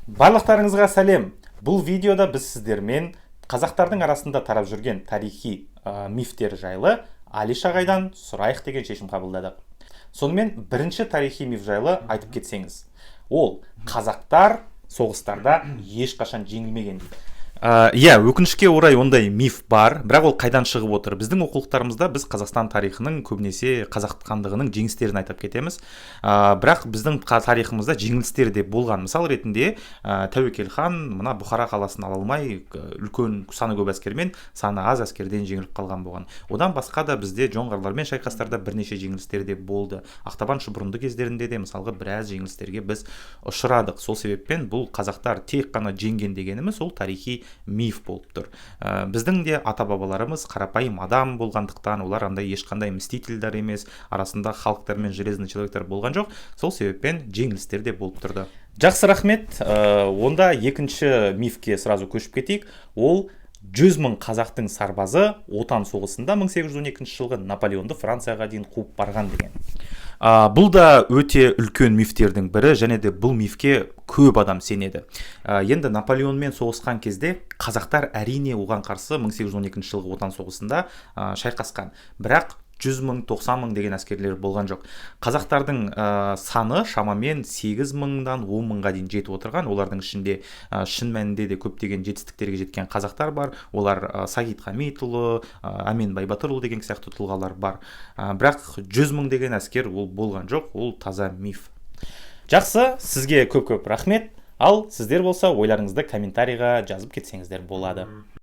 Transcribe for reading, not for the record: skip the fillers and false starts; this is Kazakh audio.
Барлықтарыңызға сәлем. Бұл видеода біз сіздермен қазақтардың арасында тарап жүрген тарихи мифтер жайлы Али Шағайдан сұрайық деген шешім қабылдадық. Сонымен бірінші тарихи миф жайлы айтып кетсеңіз. Ол қазақтар соғыстарда ешқашан жеңілмеген дейді. Иә, өкінішке орай ондай миф бар, бірақ ол қайдан шығып отыр? Біздің оқулықтарымызда біз Қазақстан тарихының көбінесе қазақ хандығының жеңістерін айтып кетеміз. Бірақ біздің тарихымызда жеңілістер де болған. Мысал ретінде Тәуекел хан мына Бұхара қаласын ала алмай, үлкен саны көп әскермен саны аз әскерден жеңіліп қалған болған. Одан басқа да бізде жоңғарлармен шайқастарда бірнеше жеңілістер де болды. Ақтабан Шұбырынды кездерінде де мысалға біраз жеңілістерге біз ұшырадық. Сол себеппен бұл қазақтар тек қана жеңген дегеніміз ол тарихи миф болып тұр. Біздің де ата-бабаларымыз қарапайым адам болғандықтан олар андай ешқандай мстительдер емес, арасында халықтар мен железный человектер болған жоқ. Сол себеппен жеңілістер де болып тұрды. Жақсы, рахмет. Онда екінші мифке сразу көшіп кетейік. Ол 100 мың қазақтың сарбазы отан соғысында 1812 жылғы Наполеонды Францияға дейін қуып барған деген. Бұл да өте үлкен мифтердің бірі, және де бұл мифке көп адам сенеді. Енді Наполеонмен соғысқан кезде қазақтар әрине оған қарсы 1812 жылғы отан соғысында шайқасқан. Бірақ 100 мың, 90 мың деген әскерлер болған жоқ. Қазақтардың саны шамамен 8 мыңнан 10 мыңға дейін жетіп отырған. Олардың ішінде шын мәнінде де көптеген жетістіктерге жеткен қазақтар бар. Олар Сағит Хамитұлы, Әмен Байбатырұлы деген сияқты тұлғалар бар. Бірақ 100 мың деген әскер ол болған жоқ, ол таза миф. Жақсы, сізге көп-көп рахмет. Ал сіздер болса ойларыңызды комментарийға жазып кетсеңіздер болады.